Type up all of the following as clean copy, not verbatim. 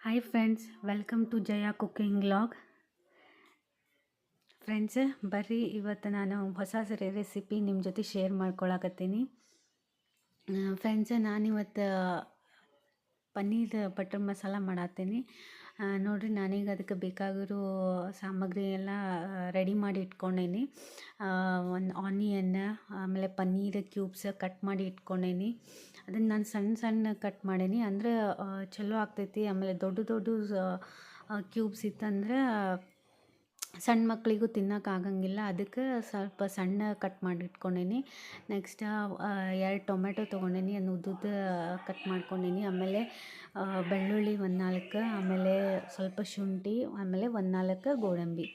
Hi friends, welcome to Jaya cooking vlog. Friends, ಬರ್ರಿ ಇವತ್ತು ನಾನು ಹೊಸ ರೆಸಿಪಿ ನಿಮ್ಮ ಜೊತೆ ಶೇರ್ ಮಾಡ್ಕೊಳಕತ್ತೀನಿ. ಫ್ರೆಂಡ್ಸ್, ನಾನಿವತ್ತು ಪನ್ನೀರ್ ಬಟರ್ ಮಸಾಲ ಮಾಡತ್ತೀನಿ. ನೋಡಿರಿ, ನಾನೀಗ ಅದಕ್ಕೆ ಬೇಕಾಗಿರೋ ಸಾಮಗ್ರಿ ಎಲ್ಲ ರೆಡಿ ಮಾಡಿ ಇಟ್ಕೊಂಡೇನಿ. ಒಂದು ಆನಿಯನ್, ಆಮೇಲೆ ಪನ್ನೀರ್ ಕ್ಯೂಬ್ಸ್ ಕಟ್ ಮಾಡಿ ಇಟ್ಕೊಂಡೇನಿ. ಅದನ್ನು ನಾನು ಸಣ್ಣ ಸಣ್ಣ ಕಟ್ ಮಾಡೀನಿ, ಅಂದರೆ ಚಲೋ ಆಗ್ತೈತಿ. ಆಮೇಲೆ ದೊಡ್ಡ ದೊಡ್ಡ ಕ್ಯೂಬ್ಸ್ ಇತ್ತಂದ್ರೆ ಸಣ್ಣ ಮಕ್ಕಳಿಗೂ ತಿನ್ನೋಕ್ಕಾಗಂಗಿಲ್ಲ. ಅದಕ್ಕೆ ಸ್ವಲ್ಪ ಸಣ್ಣ ಕಟ್ ಮಾಡಿ ಇಟ್ಕೊಂಡೇನಿ. ನೆಕ್ಸ್ಟ್ 2 ಟೊಮೆಟೊ ತೊಗೊಂಡೇನಿ, ಅದನ್ನ ಉದ್ದುದ್ದ ಕಟ್ ಮಾಡ್ಕೊಂಡೇನಿ. ಆಮೇಲೆ ಬೆಳ್ಳುಳ್ಳಿ 4, ಆಮೇಲೆ ಸ್ವಲ್ಪ ಶುಂಠಿ, ಆಮೇಲೆ 4 ಗೋಡಂಬಿ.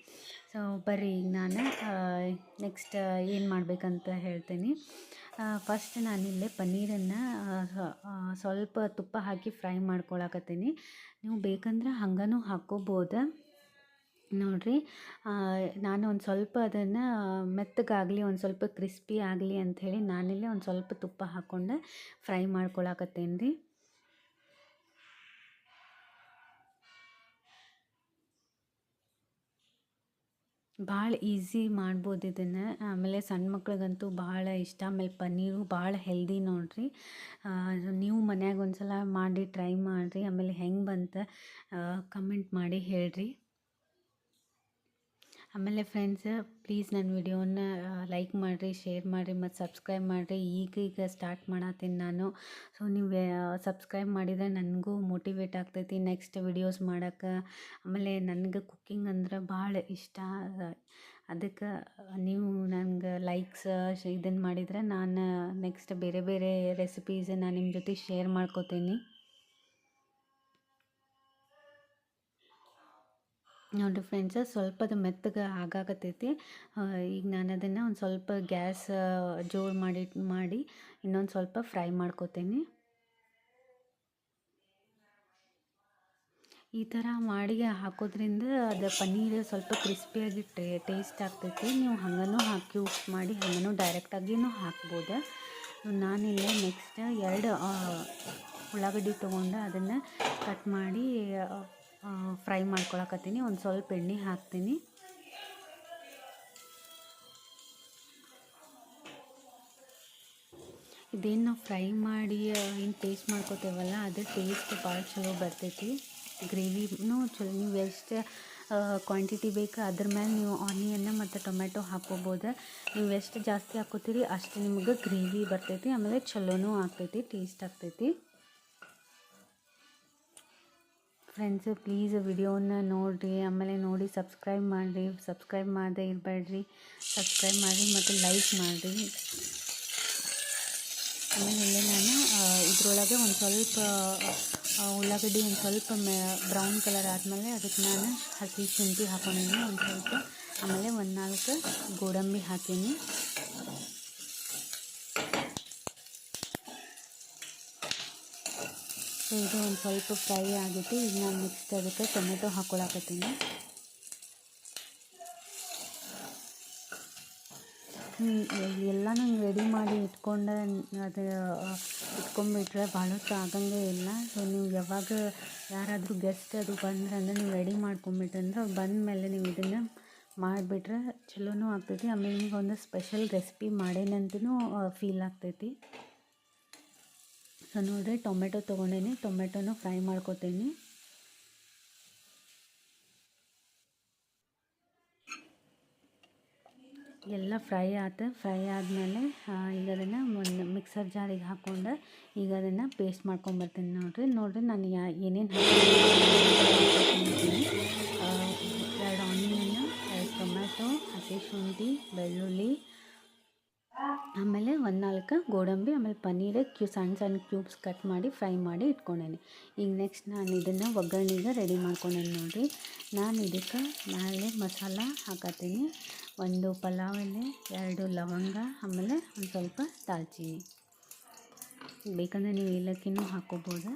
ಸೊ ಬರ್ರಿ, ಈಗ ನಾನು ನೆಕ್ಸ್ಟ್ ಏನು ಮಾಡಬೇಕಂತ ಹೇಳ್ತೀನಿ. ಫಸ್ಟ್ ನಾನಿಲ್ಲೇ ಪನ್ನೀರನ್ನು ಸ್ವಲ್ಪ ತುಪ್ಪ ಹಾಕಿ ಫ್ರೈ ಮಾಡ್ಕೊಳಕತ್ತೀನಿ. ನೀವು ಬೇಕಂದ್ರೆ ಹಂಗನೂ ಹಾಕ್ಕೋಬೋದು. ನೋಡಿರಿ, ನಾನು ಒಂದು ಸ್ವಲ್ಪ ಅದನ್ನು ಮೆತ್ತಗಾಗಲಿ, ಒಂದು ಸ್ವಲ್ಪ ಕ್ರಿಸ್ಪಿ ಆಗಲಿ ಅಂಥೇಳಿ ನಾನಿಲ್ಲೇ ಒಂದು ಸ್ವಲ್ಪ ತುಪ್ಪ ಹಾಕ್ಕೊಂಡು ಫ್ರೈ ಮಾಡ್ಕೊಳಕತ್ತೇನೆ ರೀ. ಭಾಳ ಈಸಿ ಮಾಡ್ಬೋದು ಇದನ್ನು. ಆಮೇಲೆ ಸಣ್ಣ ಮಕ್ಳಿಗಂತೂ ಭಾಳ ಇಷ್ಟ. ಆಮೇಲೆ ಪನ್ನೀರು ಭಾಳ ಹೆಲ್ದಿ ನೋಡಿರಿ. ನೀವು ಮನ್ಯಾಗ ಒಂದು ಸಲ ಮಾಡಿ ಟ್ರೈ ಮಾಡಿರಿ. ಆಮೇಲೆ ಹೆಂಗೆ ಬಂತ ಕಮೆಂಟ್ ಮಾಡಿ ಹೇಳ್ರಿ. ಆಮೇಲೆ ಫ್ರೆಂಡ್ಸ್, ಪ್ಲೀಸ್ ನನ್ನ ವಿಡಿಯೋನ ಲೈಕ್ ಮಾಡಿರಿ, ಶೇರ್ ಮಾಡಿರಿ ಮತ್ತು ಸಬ್ಸ್ಕ್ರೈಬ್ ಮಾಡಿರಿ. ಈಗ ಸ್ಟಾರ್ಟ್ ಮಾಡತ್ತೀನಿ ನಾನು. ಸೊ ನೀವು ಸಬ್ಸ್ಕ್ರೈಬ್ ಮಾಡಿದರೆ ನನಗೂ ಮೋಟಿವೇಟ್ ಆಗ್ತೈತಿ ನೆಕ್ಸ್ಟ್ ವಿಡಿಯೋಸ್ ಮಾಡೋಕ್ಕೆ. ಆಮೇಲೆ ನನಗೆ ಕುಕ್ಕಿಂಗ್ ಅಂದ್ರೆ ಭಾಳ ಇಷ್ಟ. ಅದಕ್ಕೆ ನೀವು ನನಗೆ ಲೈಕ್ಸ್ ಇದನ್ನು ಮಾಡಿದರೆ ನಾನು ನೆಕ್ಸ್ಟ್ ಬೇರೆ ಬೇರೆ ರೆಸಿಪೀಸ್ ನಾನು ನಿಮ್ಮ ಜೊತೆ ಶೇರ್ ಮಾಡ್ಕೋತೀನಿ. ನೋಡಿರಿ ಫ್ರೆಂಡ್ಸ್, ಸ್ವಲ್ಪ ಅದು ಮೆತ್ತಗೆ ಆಗಾಕತ್ತೈತಿ. ಈಗ ನಾನು ಅದನ್ನು ಒಂದು ಸ್ವಲ್ಪ ಗ್ಯಾಸ್ ಜೋರು ಮಾಡಿ ಇನ್ನೊಂದು ಸ್ವಲ್ಪ ಫ್ರೈ ಮಾಡ್ಕೋತೀನಿ. ಈ ಥರ ಮಾಡಿ ಹಾಕೋದ್ರಿಂದ ಅದು ಪನ್ನೀರ್ ಸ್ವಲ್ಪ ಕ್ರಿಸ್ಪಿಯಾಗಿ ಟೇಸ್ಟ್ ಆಗ್ತೈತಿ. ನೀವು ಹಂಗನೂ ಕ್ಯೂಬ್ಸ್ ಮಾಡಿ ಹಂಗನೂ ಡೈರೆಕ್ಟಾಗಿಯೂ ಹಾಕ್ಬೋದು. ನಾನಿಲ್ಲೇ ನೆಕ್ಸ್ಟ್ 2 ಉಳ್ಳಾಗಡ್ಡಿ ತೊಗೊಂಡು ಅದನ್ನು ಕಟ್ ಮಾಡಿ ಫ್ರೈ ಮಾಡ್ಕೊಳಕತ್ತೀನಿ. ಒಂದು ಸ್ವಲ್ಪ ಎಣ್ಣೆ ಹಾಕ್ತೀನಿ. ಇದೇನು ನಾವು ಫ್ರೈ ಮಾಡಿ ಏನು ಟೇಸ್ಟ್ ಮಾಡ್ಕೋತೇವಲ್ಲ, ಅದು ಟೇಸ್ಟ್ ಭಾಳ ಚಲೋ ಬರ್ತೈತಿ. ಗ್ರೇವಿನೂ ಚಲೋ. ನೀವು ಎಷ್ಟು ಕ್ವಾಂಟಿಟಿ ಬೇಕು ಅದ್ರ ಮೇಲೆ ನೀವು ಆನಿಯನ್ನ ಮತ್ತು ಟೊಮೆಟೊ ಹಾಕ್ಕೋಬೋದು. ನೀವು ಎಷ್ಟು ಜಾಸ್ತಿ ಹಾಕ್ಕೋತೀರಿ ಅಷ್ಟು ನಿಮ್ಗೆ ಗ್ರೇವಿ ಬರ್ತೈತಿ. ಆಮೇಲೆ ಚಲೋನೂ ಆಗ್ತೈತಿ, ಟೇಸ್ಟ್ ಆಗ್ತೈತಿ. ಫ್ರೆಂಡ್ಸ್, ಪ್ಲೀಸ್ ವಿಡಿಯೋನ ನೋಡಿರಿ. ಆಮೇಲೆ ನೋಡಿ ಸಬ್ಸ್ಕ್ರೈಬ್ ಮಾಡಿರಿ. ಸಬ್ಸ್ಕ್ರೈಬ್ ಮಾಡದೆ ಇರಬೇಡ್ರಿ, ಸಬ್ಸ್ಕ್ರೈಬ್ ಮಾಡಿರಿ ಮತ್ತು ಲೈಕ್ ಮಾಡಿರಿ. ಆಮೇಲೆ ಇಲ್ಲೇ ನಾನು ಇದರೊಳಗೆ ಒಂದು ಸ್ವಲ್ಪ ಉಳ್ಳಾಗಡ್ಡಿ ಒಂದು ಸ್ವಲ್ಪ ಬ್ರೌನ್ ಕಲರ್ ಆದಮೇಲೆ ಅದಕ್ಕೆ ನಾನು ಹಸಿ ಶುಂಠಿ ಹಾಕೊಂಡಿದ್ದೀನಿ ಒಂದು ಸ್ವಲ್ಪ. ಆಮೇಲೆ 4 ಗೋಡಂಬಿ ಹಾಕೀನಿ. ಸೊ ಇದು ಒಂದು ಸ್ವಲ್ಪ ಫ್ರೈ ಆಗಿತ್ತು. ಈಗ ನಾನು ನೆಕ್ಸ್ಟ್ ಅದಕ್ಕೆ ಟೊಮೆಟೊ ಹಾಕ್ಕೊಳಕತ್ತೀನಿ. ಎಲ್ಲ ನಂಗೆ ರೆಡಿ ಮಾಡಿ ಅದು ಇಟ್ಕೊಂಡ್ಬಿಟ್ರೆ ಭಾಳ ಹೊತ್ತು ಆಗಂಗೆ ಇಲ್ಲ. ಸೊ ನೀವು ಯಾವಾಗ ಯಾರಾದರೂ ಗೆಸ್ಟ್ ಅದು ಬಂದ್ರೆ ಅಂದರೆ ನೀವು ರೆಡಿ ಮಾಡ್ಕೊಂಬಿಟ್ರಂದ್ರೆ ಅವ್ರು ಬಂದ ಮೇಲೆ ನೀವು ಇದನ್ನು ಮಾಡಿಬಿಟ್ರೆ ಚಲೋನೂ ಆಗ್ತೈತಿ. ಆಮೇಲೆ ನಿಮ್ಗೆ ಒಂದು ಸ್ಪೆಷಲ್ ರೆಸಿಪಿ ಮಾಡೇನಂತನೂ ಫೀಲ್ ಆಗ್ತೈತಿ. ಸೊ ನೋಡಿರಿ, ಟೊಮೆಟೊ ತೊಗೊಂಡೇನಿ, ಟೊಮೆಟೊನ ಫ್ರೈ ಮಾಡ್ಕೊತೀನಿ. ಎಲ್ಲ ಫ್ರೈ ಆದಮೇಲೆ ಈಗ ಅದನ್ನು ಒಂದು ಮಿಕ್ಸರ್ ಜಾರಿಗೆ ಹಾಕ್ಕೊಂಡು ಈಗ ಅದನ್ನು ಪೇಸ್ಟ್ ಮಾಡ್ಕೊಂಬರ್ತೀನಿ. ನೋಡಿರಿ ನಾನು ಏನೇನು ಹಾಕ್ತೀನಿ. 2 ಆನಿಯನ್, 2 ಟೊಮೆಟೊ, ಹಸಿ ಶುಂಠಿ, ಬೆಳ್ಳುಳ್ಳಿ, ಆಮೇಲೆ 4 ಗೋಡಂಬಿ, ಆಮೇಲೆ ಪನ್ನೀರ್ ಸಣ್ಣ ಸಣ್ಣ ಕ್ಯೂಬ್ಸ್ ಕಟ್ ಮಾಡಿ ಫ್ರೈ ಮಾಡಿ ಇಟ್ಕೊಂಡೇನಿ. ಈಗ ನೆಕ್ಸ್ಟ್ ನಾನು ಇದನ್ನು ಒಗ್ಗರಣೆಗೆ ರೆಡಿ ಮಾಡ್ಕೊಂಡೇನಿ. ನೋಡಿರಿ, ನಾನು ಇದಕ್ಕೆ ಮೇಲೆ ಮಸಾಲ ಹಾಕತ್ತೀನಿ. 1 ಪಲಾವ್ ಎಲೆ, 2 ಲವಂಗ, ಆಮೇಲೆ ಒಂದು ಸ್ವಲ್ಪ ದಾಲ್ಚಿನ್ನಿ. ಬೇಕಂದರೆ ನೀವು ಏಲಕ್ಕಿನೂ ಹಾಕ್ಕೋಬೋದು.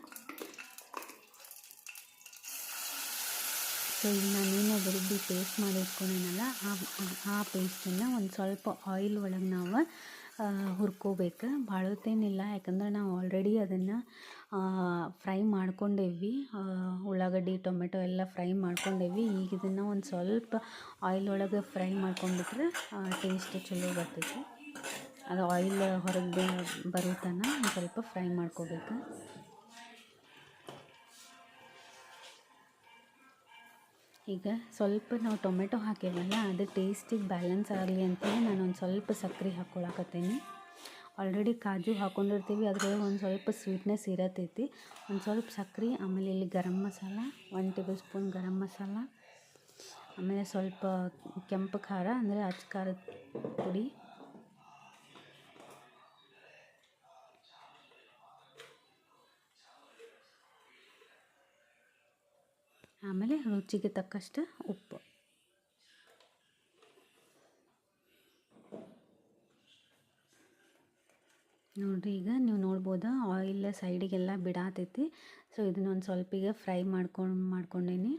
ಸೊ ಈಗ ನಾನೇನು ರುಬ್ಬಿ ಪೇಸ್ಟ್ ಮಾಡಿ ಇಟ್ಕೊಂಡೇನಲ್ಲ ಆ ಪೇಸ್ಟನ್ನು ಒಂದು ಸ್ವಲ್ಪ ಆಯಿಲ್ ಒಳಗೆ ನಾವು ಹುರ್ಕೋಬೇಕು. ಭಾಳ ಹೊತ್ತೇನಿಲ್ಲ, ಯಾಕಂದ್ರೆ ನಾವು ಆಲ್ರೆಡಿ ಅದನ್ನು ಫ್ರೈ ಮಾಡ್ಕೊಂಡೇವಿ. ಉಳ್ಳಾಗಡ್ಡಿ ಟೊಮೆಟೊ ಎಲ್ಲ ಫ್ರೈ ಮಾಡ್ಕೊಂಡೇವಿ. ಈಗ ಇದನ್ನು ಒಂದು ಸ್ವಲ್ಪ ಆಯಿಲ್ ಒಳಗೆ ಫ್ರೈ ಮಾಡ್ಕೊಂಡ್ಬಿಟ್ರೆ ಟೇಸ್ಟ್ ಚಲೋ ಬರ್ತೈತಿ. ಅದು ಆಯಿಲ್ ಹೊರಗೆ ಬರೋ ತನಕ ಒಂದು ಸ್ವಲ್ಪ ಫ್ರೈ ಮಾಡ್ಕೋಬೇಕು. ಈಗ ಸ್ವಲ್ಪ ನಾವು ಟೊಮೆಟೊ ಹಾಕೇವಲ್ಲ, ಅದು ಟೇಸ್ಟಿಗೆ ಬ್ಯಾಲೆನ್ಸ್ ಆಗಲಿ ಅಂತೇಳಿ ನಾನು ಒಂದು ಸ್ವಲ್ಪ ಸಕ್ಕರೆ ಹಾಕ್ಕೊಳಕತ್ತೀನಿ. ಆಲ್ರೆಡಿ ಕಾಜು ಹಾಕ್ಕೊಂಡಿರ್ತೀವಿ, ಅದ್ರೊಳಗೆ ಒಂದು ಸ್ವಲ್ಪ ಸ್ವೀಟ್ನೆಸ್ ಇರತೈತಿ. ಒಂದು ಸ್ವಲ್ಪ ಸಕ್ಕರೆ, ಆಮೇಲೆ ಇಲ್ಲಿ ಗರಂ ಮಸಾಲ 1 ಟೇಬಲ್ ಸ್ಪೂನ್ ಗರಂ ಮಸಾಲ, ಆಮೇಲೆ ಸ್ವಲ್ಪ ಕೆಂಪು ಖಾರ ಅಂದರೆ ಅಚ್ಚ ಖಾರದ ಪುಡಿ, ಆಮೇಲೆ ರುಚಿಗೆ ತಕ್ಕಷ್ಟು ಉಪ್ಪು. ನೋಡಿರಿ, ಈಗ ನೀವು ನೋಡ್ಬೋದು ಆಯಿಲ್ ಸೈಡಿಗೆಲ್ಲ ಬಿಡಾತೈತಿ. ಸೊ ಇದನ್ನೊಂದು ಸ್ವಲ್ಪ ಈಗ ಫ್ರೈ ಮಾಡ್ಕೊಂಡೇನಿ.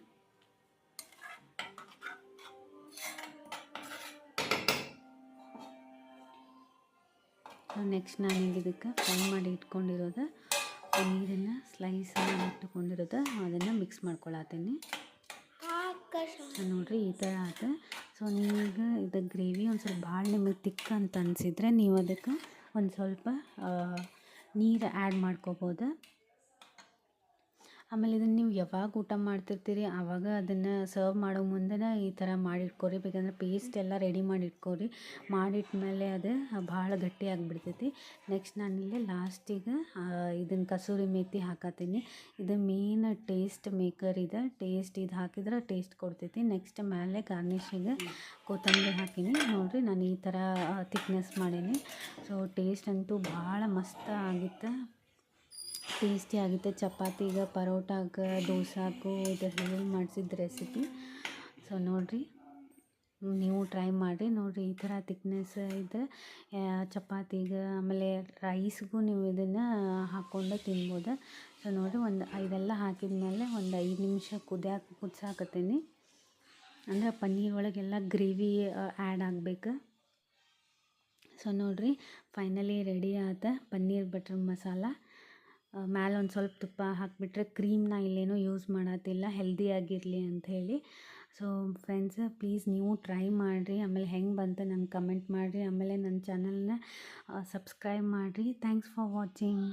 ಸೊ ನೆಕ್ಸ್ಟ್ ನಾನೀಗ ಇದಕ್ಕೆ ಫ್ರೈ ಮಾಡಿ ಇಟ್ಕೊಂಡಿರೋದು ಪನ್ನೀರನ್ನು ಸ್ಲೈಸ್ ಮಾಡಿ ಇಟ್ಕೊಂಡಿರೋದು ಅದನ್ನು ಮಿಕ್ಸ್ ಮಾಡ್ಕೊಳತ್ತೀನಿ. ನೋಡಿರಿ, ಈ ಥರ ಆಯ್ತು. ಸೊ ನೀವೀಗ ಇದು ಗ್ರೇವಿ ಒಂದು ಸ್ವಲ್ಪ ಭಾಳ ನಿಮಗೆ ತಿಕ್ಕ ಅಂತ ಅನಿಸಿದರೆ ನೀವು ಅದಕ್ಕೆ ಒಂದು ಸ್ವಲ್ಪ ನೀರು ಆ್ಯಡ್ ಮಾಡ್ಕೋಬೋದು. ಆಮೇಲೆ ಇದನ್ನು ನೀವು ಯಾವಾಗ ಊಟ ಮಾಡ್ತಿರ್ತೀರಿ ಆವಾಗ ಅದನ್ನು ಸರ್ವ್ ಮಾಡೋ ಮುಂದೆ ಈ ಥರ ಮಾಡಿಟ್ಕೊರಿ. ಬೇಕಂದ್ರೆ ಪೇಸ್ಟ್ ಎಲ್ಲ ರೆಡಿ ಮಾಡಿಟ್ಕೊರಿ. ಮಾಡಿಟ್ಮೇಲೆ ಅದು ಭಾಳ ಗಟ್ಟಿ ಆಗಿಬಿಡ್ತೈತಿ. ನೆಕ್ಸ್ಟ್ ನಾನಿಲ್ಲಿ ಲಾಸ್ಟಿಗೆ ಇದನ್ನು ಕಸೂರಿ ಮೇಥಿ ಹಾಕತ್ತೀನಿ. ಇದು ಮೇನ್ ಟೇಸ್ಟ್ ಮೇಕರ್ ಇದೆ. ಇದು ಹಾಕಿದ್ರೆ ಟೇಸ್ಟ್ ಕೊಡ್ತೈತಿ. ನೆಕ್ಸ್ಟ್ ಮೇಲೆ ಗಾರ್ನಿಷಿಗೆ ಕೊತ್ತಂಬರಿ ಹಾಕೀನಿ. ನೋಡಿರಿ, ನಾನು ಈ ಥರ ಥಿಕ್ನೆಸ್ ಮಾಡೀನಿ. ಸೊ ಟೇಸ್ಟ್ ಅಂತೂ ಭಾಳ ಮಸ್ತ್ ಆಗಿತ್ತು, ಟೇಸ್ಟಿ ಆಗುತ್ತೆ. ಚಪಾತಿಗೆ, ಪರೋಟಾಗೆ, ದೋಸಾಗೂ ಇದು ಯೂಸ್ ಮಾಡಿಸಿದ ರೆಸಿಪಿ. ಸೊ ನೋಡಿರಿ, ನೀವು ಟ್ರೈ ಮಾಡಿರಿ. ನೋಡಿರಿ, ಈ ಥರ ಥಿಕ್ನೆಸ್ ಇದ್ದರೆ ಚಪಾತಿಗೆ ಆಮೇಲೆ ರೈಸ್ಗೂ ನೀವು ಇದನ್ನು ಹಾಕ್ಕೊಂಡು ತಿನ್ಬೋದು. ಸೊ ನೋಡಿರಿ, ಇದೆಲ್ಲ ಹಾಕಿದ ಮೇಲೆ ಒಂದು 5 ನಿಮಿಷ ಕುದಿಸಾಕತ್ತೀನಿ. ಅಂದರೆ ಪನ್ನೀರ್ ಒಳಗೆಲ್ಲ ಗ್ರೇವಿ ಆ್ಯಡ್ ಆಗಬೇಕು. ಸೊ ನೋಡಿರಿ, ಫೈನಲಿ ರೆಡಿ ಆದ ಪನ್ನೀರ್ ಬಟರ್ ಮಸಾಲ. ಮೇಲೆ ಒಂದು ಸ್ವಲ್ಪ ತುಪ್ಪ ಹಾಕಿಬಿಟ್ರೆ, ಕ್ರೀಮ್ನ ಇಲ್ಲೇನೂ ಯೂಸ್ ಮಾಡತ್ತಿಲ್ಲ, ಹೆಲ್ದಿಯಾಗಿರಲಿ ಅಂಥೇಳಿ. ಸೊ ಫ್ರೆಂಡ್ಸ್, ಪ್ಲೀಸ್ ನೀವು ಟ್ರೈ ಮಾಡಿರಿ. ಆಮೇಲೆ ಹೆಂಗೆ ಬಂತು ನಂಗೆ ಕಮೆಂಟ್ ಮಾಡಿರಿ. ಆಮೇಲೆ ನನ್ನ ಚಾನಲ್ನ ಸಬ್ಸ್ಕ್ರೈಬ್ ಮಾಡಿರಿ. Thanks for watching.